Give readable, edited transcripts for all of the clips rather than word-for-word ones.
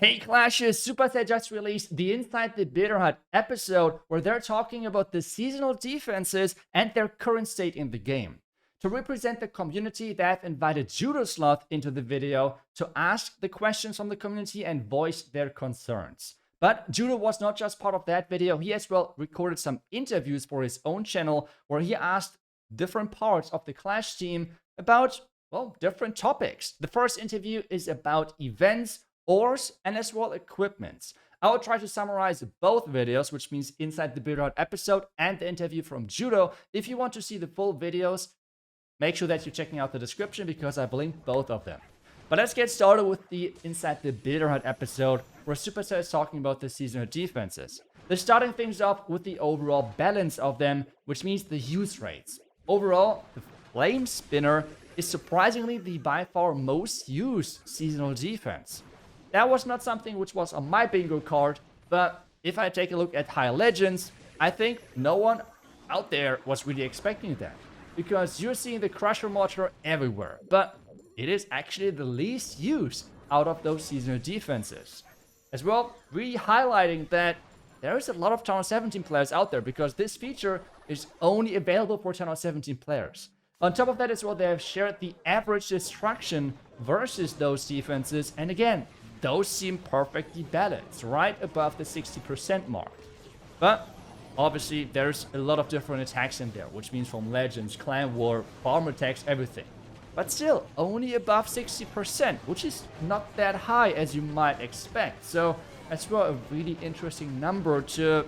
Hey Clashes, Supercell just released the Inside the Bitter Hut episode where they're talking about the seasonal defenses and their current state in the game. To represent the community, they have invited Judosloth into the video to ask the questions from the community and voice their concerns. But Judo was not just part of that video, he as well recorded some interviews for his own channel where he asked different parts of the Clash team about, well, different topics. The first interview is about events, ores, and as well equipments. I will try to summarize both videos, which means Inside the Bitter Hut episode and the interview from Judo. If you want to see the full videos, make sure that you're checking out the description because I will link both of them. But let's get started with the Inside the Bitter Hut episode where Supercell is talking about the seasonal defenses. They're starting things off with the overall balance of them, which means the use rates. Overall, the Flame Spinner is surprisingly the by far most used seasonal defense. That was not something which was on my bingo card, but if I take a look at High Legends, I think no one out there was really expecting that. Because you're seeing the Crusher Mortar everywhere, but it is actually the least used out of those seasonal defenses. As well, really highlighting that there is a lot of Town 17 players out there because this feature is only available for Town 17 players. On top of that as well, they have shared the average destruction versus those defenses, and again, those seem perfectly balanced, right above the 60% mark. But obviously, there's a lot of different attacks in there, which means from Legends, Clan War, Farm attacks, everything. But still, only above 60%, which is not that high as you might expect. So that's well a really interesting number to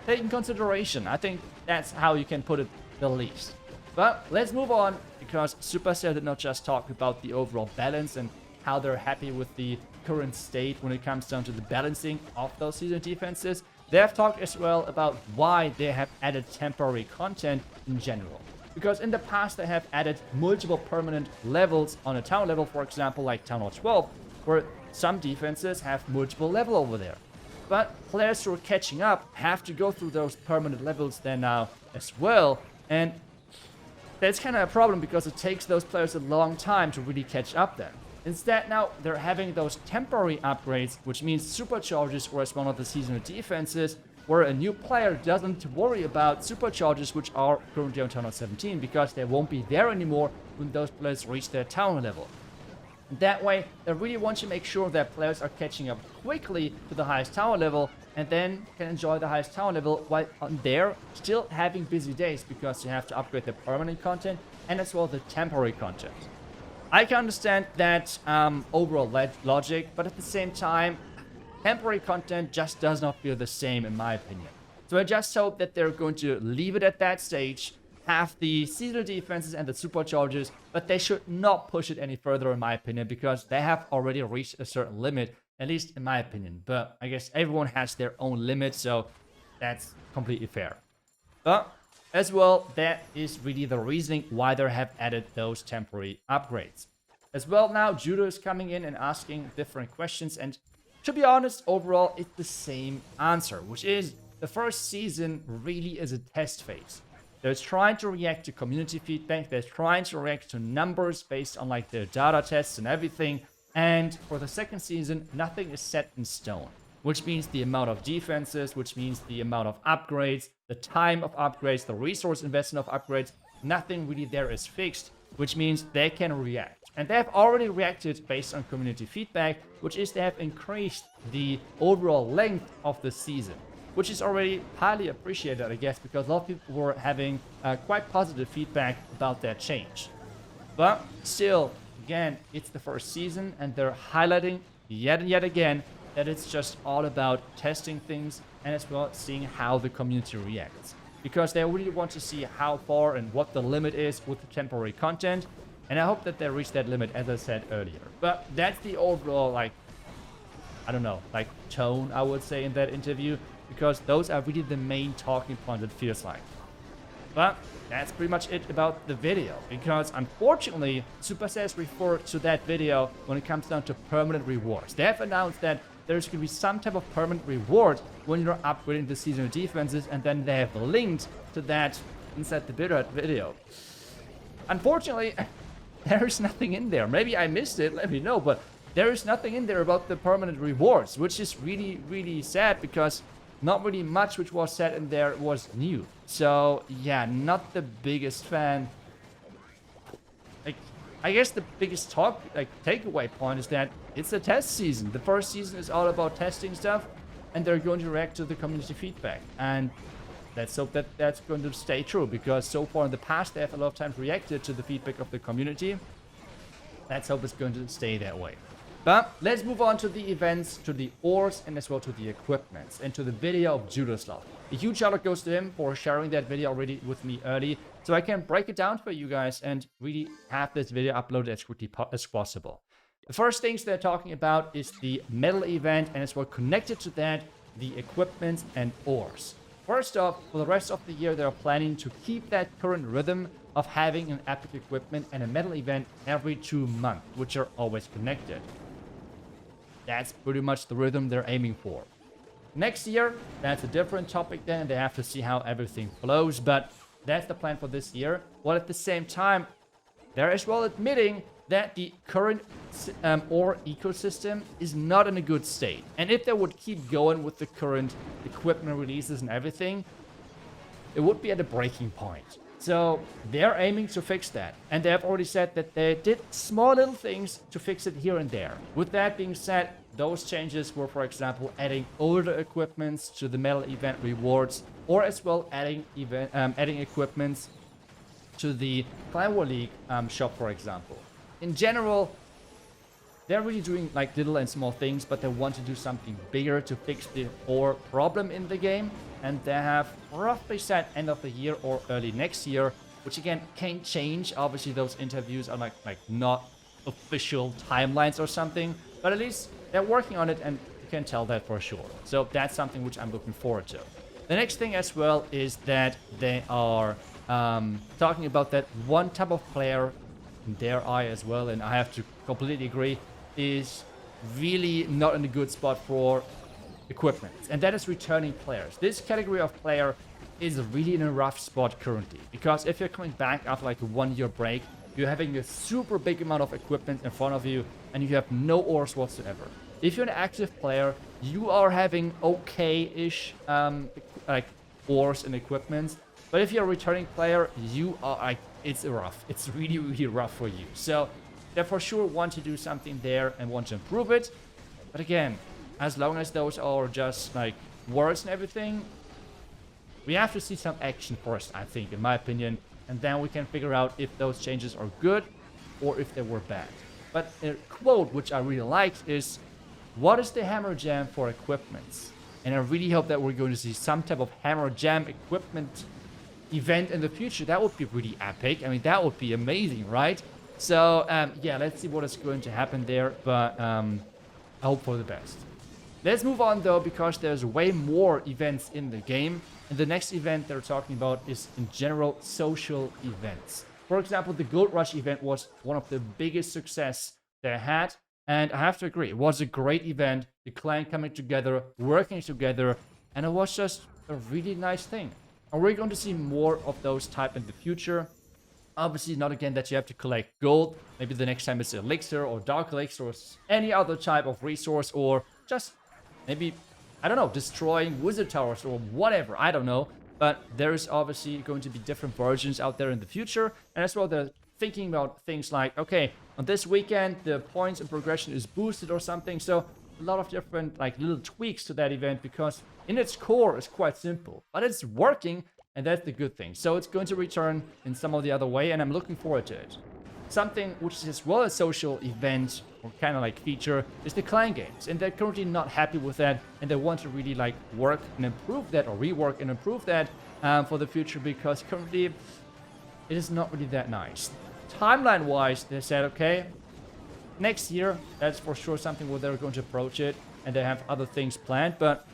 take in consideration. I think that's how you can put it the least. But let's move on, because Supercell did not just talk about the overall balance and how they're happy with the current state when it comes down to the balancing of those seasonal defenses. They have talked as well about why they have added temporary content in general. Because in the past they have added multiple permanent levels on a town level, for example, like Town Hall 12, where some defenses have multiple level over there. But players who are catching up have to go through those permanent levels there now as well. And that's kind of a problem because it takes those players a long time to really catch up then. Instead, now they're having those temporary upgrades, which means supercharges or as one of the seasonal defenses, where a new player doesn't worry about supercharges, which are currently on Town 17, because they won't be there anymore when those players reach their town level. That way, they really want to make sure that players are catching up quickly to the highest tower level and then can enjoy the highest tower level while on there still having busy days because you have to upgrade the permanent content and as well the temporary content. I can understand that overall logic, but at the same time, temporary content just does not feel the same in my opinion. So I just hope that they're going to leave it at that stage, have the seasonal defenses and the supercharges, but they should not push it any further in my opinion, because they have already reached a certain limit, at least in my opinion. But I guess everyone has their own limit, so that's completely fair. But as well, that is really the reasoning why they have added those temporary upgrades. As well, now Judo is coming in and asking different questions, and to be honest, overall, it's the same answer, which is the first season really is a test phase. They're trying to react to community feedback, they're trying to react to numbers based on like their data tests and everything, and for the second season, nothing is set in stone. Which means the amount of defenses, which means the amount of upgrades, the time of upgrades, the resource investment of upgrades, nothing really there is fixed, which means they can react. And they have already reacted based on community feedback, which is they have increased the overall length of the season, which is already highly appreciated, I guess, because a lot of people were having quite positive feedback about that change. But still, again, it's the first season, and they're highlighting yet and yet again that it's just all about testing things and as well seeing how the community reacts. Because they really want to see how far and what the limit is with the temporary content. And I hope that they reach that limit, as I said earlier. But that's the overall, like, I don't know, like tone, I would say, in that interview. Because those are really the main talking points, it feels like. But that's pretty much it about the video. Because unfortunately, Supercell has referred to that video when it comes down to permanent rewards. They have announced that there's going to be some type of permanent reward when you're upgrading the seasonal defenses, and then they have linked to that inside the Bitter Hut video. Unfortunately, there's nothing in there. Maybe I missed it, let me know, but there is nothing in there about the permanent rewards, which is really, really sad because not really much which was said in there was new. So yeah, not the biggest fan. Like, I guess the biggest takeaway point is that it's a test season. The first season is all about testing stuff, and they're going to react to the community feedback. And let's hope that that's going to stay true, because so far in the past they have a lot of times reacted to the feedback of the community. Let's hope it's going to stay that way. But let's move on to the events, to the ores, and as well to the equipments, and to the video of Judoslav. A huge shout out goes to him for sharing that video already with me early, so I can break it down for you guys and really have this video uploaded as quickly as possible. The first things they're talking about is the medal event, and as well connected to that, the equipment and ores. First off, for the rest of the year, they're planning to keep that current rhythm of having an epic equipment and a medal event every 2 months, which are always connected. That's pretty much the rhythm they're aiming for. Next year, that's a different topic then, and they have to see how everything flows, but that's the plan for this year. While at the same time, they're as well admitting that the current ore ecosystem is not in a good state. And if they would keep going with the current equipment releases and everything, it would be at a breaking point. So they're aiming to fix that. And they have already said that they did small little things to fix it here and there. With that being said, those changes were, for example, adding older equipments to the medal event rewards, or as well adding equipments to the Clan War League shop, for example. In general, they're really doing like little and small things, but they want to do something bigger to fix the ore problem in the game. And they have roughly said end of the year or early next year, which again can change. Obviously, those interviews are like not official timelines or something, but at least they're working on it, and you can tell that for sure. So that's something which I'm looking forward to. The next thing as well is that they are talking about that one type of player, in their eye as well, and I have to completely agree, is really not in a good spot for equipment, and that is returning players. This category of player is really in a rough spot currently, because if you're coming back after like a 1 year break, you're having a super big amount of equipment in front of you, and you have no ores whatsoever. If you're an active player, you are having okay-ish like ores and equipment, but if you're a returning player, you are like, it's rough. It's really, really rough for you. So they for sure want to do something there and want to improve it. But again, as long as those are just like words and everything, we have to see some action first, I think, in my opinion, and then we can figure out if those changes are good or if they were bad. But a quote which I really liked is, "What is the Hammer Jam for equipments?" And I really hope that we're going to see some type of Hammer Jam equipment event in the future. That would be really epic. I mean, that would be amazing, right? So yeah, let's see what is going to happen there, but I hope for the best. Let's move on though, because there's way more events in the game, and the next event they're talking about is in general social events. For example, the Gold Rush event was one of the biggest success they had, and I have to agree, it was a great event, the clan coming together, working together, and it was just a really nice thing. And we're going to see more of those type in the future. Obviously not again that you have to collect gold, maybe the next time it's elixir or dark elixir or any other type of resource, or just maybe, I don't know, destroying wizard towers or whatever, I don't know. But there is obviously going to be different versions out there in the future. And as well, they're thinking about things like, okay, on this weekend, the points and progression is boosted or something. So a lot of different like little tweaks to that event, because in its core, it's quite simple. But it's working, and that's the good thing. So it's going to return in some of the other way, and I'm looking forward to it. Something which is as well a social event, or kind of like feature, is the clan games. And they're currently not happy with that, and they want to really like work and improve that, or rework and improve that for the future, because currently it is not really that nice. Timeline-wise, they said, okay, next year, that's for sure something where they're going to approach it, and they have other things planned, but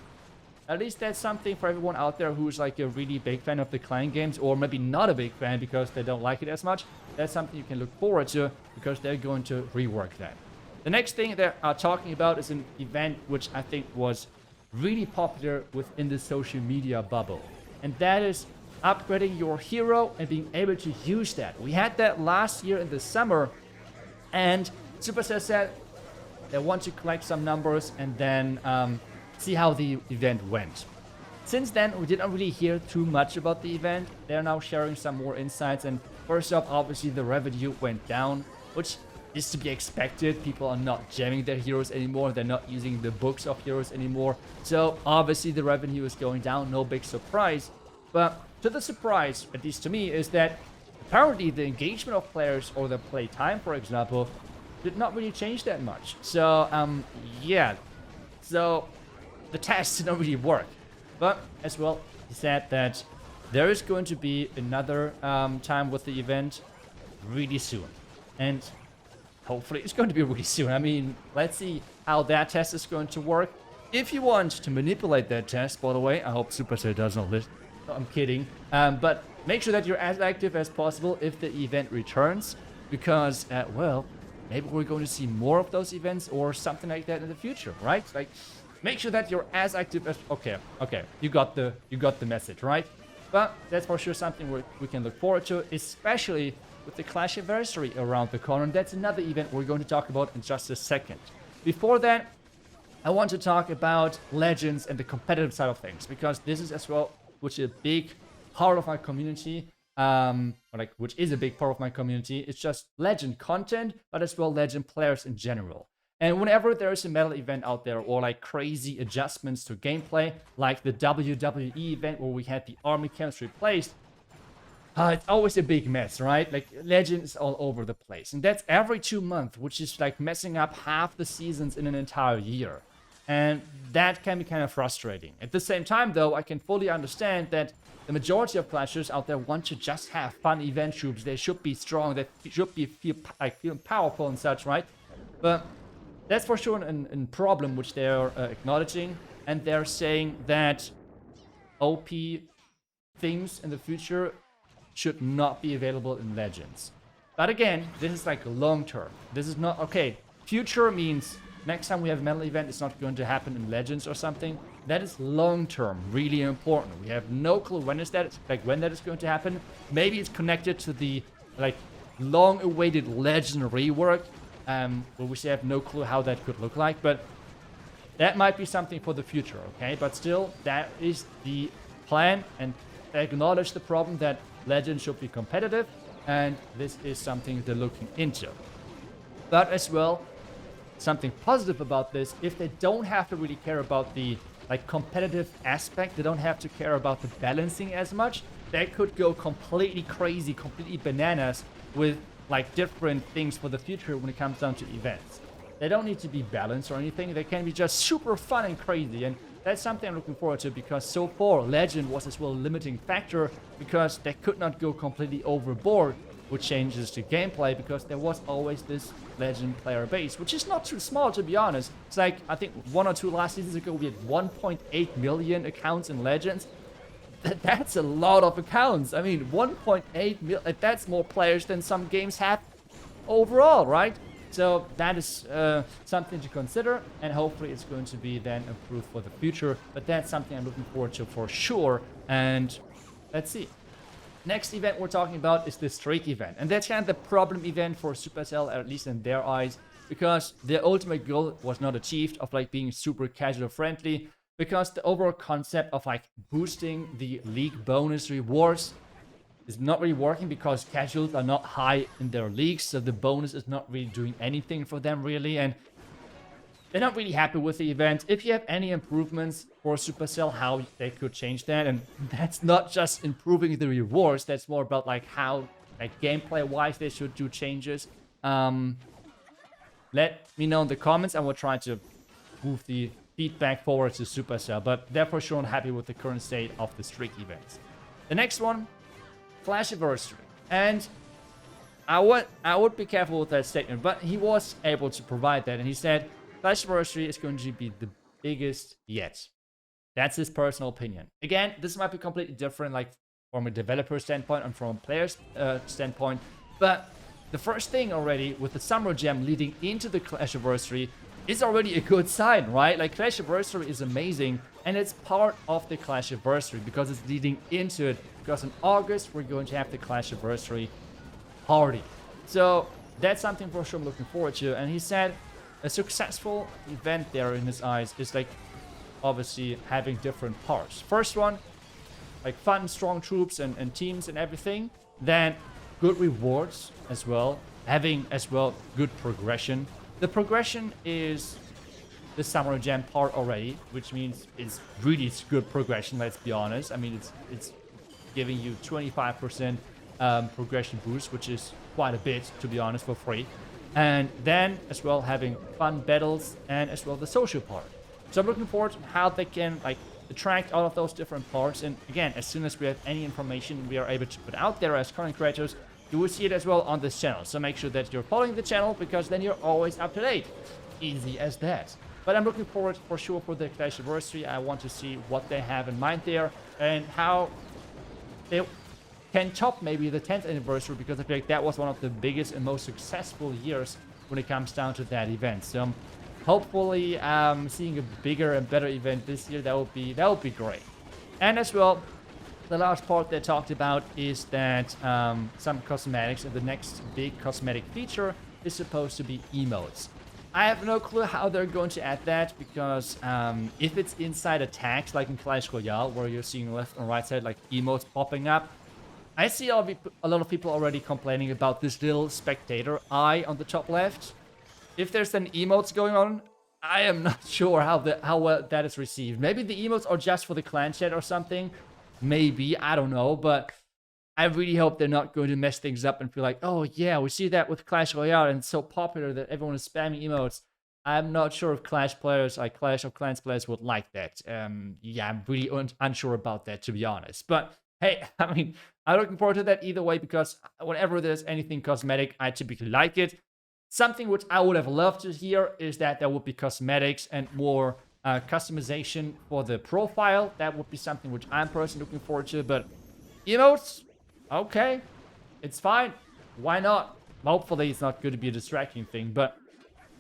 at least that's something for everyone out there who's like a really big fan of the clan games, or maybe not a big fan because they don't like it as much. That's something you can look forward to, because they're going to rework that. The next thing they are talking about is an event which I think was really popular within the social media bubble. And that is upgrading your hero and being able to use that. We had that last year in the summer, and Supercell said, They want to collect some numbers and then see how the event went. Since then, we didn't really hear too much about the event. They're now sharing some more insights. And first off, obviously, the revenue went down, which is to be expected. People are not jamming their heroes anymore. They're not using the books of heroes anymore. So obviously, the revenue is going down. No big surprise. But to the surprise, at least to me, is that apparently the engagement of players or the play time, for example, did not really change that much. So, yeah. So the test didn't really work. But as well, he said that there is going to be another time with the event really soon. And hopefully it's going to be really soon. I mean, let's see how that test is going to work. If you want to manipulate that test, by the way, I hope Supercell does not listen. No, I'm kidding. But make sure that you're as active as possible if the event returns. Because, well, maybe we're going to see more of those events or something like that in the future, right? Like, make sure that you're as active as... Okay, you got the message, right? But that's for sure something we can look forward to, especially with the Clash Anniversary around the corner. And that's another event we're going to talk about in just a second. Before that, I want to talk about Legends and the competitive side of things, because this is as well, which is a big part of my community. Which is a big part of my community. It's just Legend content, but as well Legend players in general. And whenever there is a meta event out there or like crazy adjustments to gameplay, like the WWE event where we had the army camps replaced, it's always a big mess, right? Like Legend is all over the place. And that's every 2 months, which is like messing up half the seasons in an entire year. And that can be kind of frustrating. At the same time, though, I can fully understand that the majority of Clashers out there want to just have fun event troops. They should be strong. They should be feeling powerful and such, right? But that's for sure a problem which they're acknowledging. And they're saying that OP things in the future should not be available in Legends. But again, this is like long term. This is not... Okay, future means next time we have a metal event, it's not going to happen in Legends or something. That is long term, really important. We have no clue when is that, when that is going to happen. Maybe it's connected to the long-awaited Legend rework, where we have no clue how that could look like. But that might be something for the future, okay? But still, that is the plan, and acknowledge the problem that Legends should be competitive, and this is something they're looking into. But as well, something positive about this, if they don't have to really care about the competitive aspect, they don't have to care about the balancing as much, they could go completely crazy, completely bananas with different things for the future when it comes down to events. They don't need to be balanced or anything, they can be just super fun and crazy, and that's something I'm looking forward to, because so far Legend was as well a limiting factor because they could not go completely overboard with changes to gameplay, because there was always this Legend player base, which is not too small, to be honest. It's like, I think 1 or 2 last seasons ago we had 1.8 million accounts in Legends. That's a lot of accounts. I mean, 1.8 million, that's more players than some games have overall, right? So that is something to consider, and hopefully it's going to be then improved for the future. But that's something I'm looking forward to for sure, and let's see. Next event we're talking about is the Streak event, and that's kind of the problem event for Supercell, at least in their eyes, because their ultimate goal was not achieved of being super casual friendly, because the overall concept of boosting the league bonus rewards is not really working, because casuals are not high in their leagues, so the bonus is not really doing anything for them really, and they're not really happy with the event. If you have any improvements for Supercell, how they could change that, and that's not just improving the rewards, that's more about how gameplay-wise they should do changes. Let me know in the comments, and we'll try to move the feedback forward to Supercell, but they're for sure not happy with the current state of the Streak events. The next one, Clash Anniversary, and I would be careful with that statement, but he was able to provide that, and he said Clash Anniversary is going to be the biggest yet. That's his personal opinion. Again, this might be completely different, from a developer standpoint and from a player's standpoint, but the first thing already with the Summer Jam leading into the Clash Anniversary is already a good sign, right? Clash Anniversary is amazing, and it's part of the Clash Anniversary because it's leading into it, because in August we're going to have the Clash Anniversary party. So that's something for sure I'm looking forward to, and he said a successful event there in his eyes is like obviously having different parts. First one, like fun, strong troops and teams and everything. Then good rewards as well. Having as well good progression. The progression is the Samurai Jam part already, which means it's really good progression, let's be honest. I mean, it's giving you 25% progression boost, which is quite a bit, to be honest, for free. And then as well having fun battles and as well the social part. So I'm looking forward to how they can like attract all of those different parts. And again, as soon as we have any information we are able to put out there as content creators, you will see it as well on this channel. So make sure that you're following the channel, because then you're always up to date. Easy as that. But I'm looking forward for sure for the Clash anniversary. I want to see what they have in mind there and how they can top maybe the 10th anniversary, because I feel like that was one of the biggest and most successful years when it comes down to that event. So hopefully seeing a bigger and better event this year, that would be great. And as well, the last part they talked about is that some cosmetics, and the next big cosmetic feature is supposed to be emotes. I have no clue how they're going to add that, because if it's inside attacks like in Clash Royale, where you're seeing left and right side like emotes popping up, I see a lot of people already complaining about this little spectator eye on the top left. If there's an emotes going on, I am not sure how well that is received. Maybe the emotes are just for the clan chat or something. Maybe, I don't know, but I really hope they're not going to mess things up and feel like, oh yeah, we see that with Clash Royale and it's so popular that everyone is spamming emotes. I'm not sure if Clash players, like Clash of Clans players, would like that. Yeah, I'm really unsure about that, to be honest. But hey, I mean, I'm looking forward to that either way, because whenever there's anything cosmetic, I typically like it. Something which I would have loved to hear is that there would be cosmetics and more customization for the profile. That would be something which I'm personally looking forward to. But emotes, okay, it's fine. Why not? Hopefully it's not going to be a distracting thing, but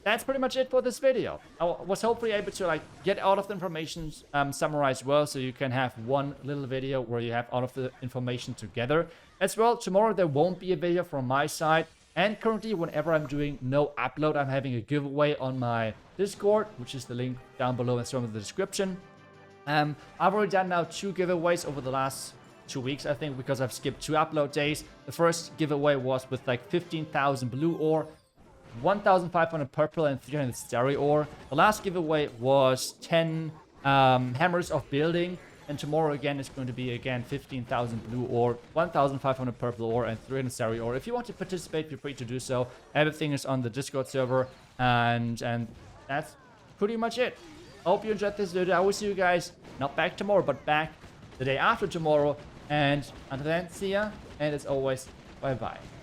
that's pretty much it for this video. I was hopefully able to like get all of the information summarized well, so you can have one little video where you have all of the information together. As well, tomorrow there won't be a video from my side. And currently, whenever I'm doing no upload, I'm having a giveaway on my Discord, which is the link down below and some of the description. I've already done now 2 giveaways over the last 2 weeks, I think, because I've skipped 2 upload days. The first giveaway was with like 15,000 blue ore, 1,500 purple, and 300 starry ore. The last giveaway was 10 hammers of building. And tomorrow again is going to be again 15,000 blue ore, 1,500 purple ore, and 300 starry ore. If you want to participate, feel free to do so. Everything is on the Discord server, and that's pretty much it. I hope you enjoyed this video. I will see you guys not back tomorrow, but back the day after tomorrow. And until then, see ya. And as always, bye bye.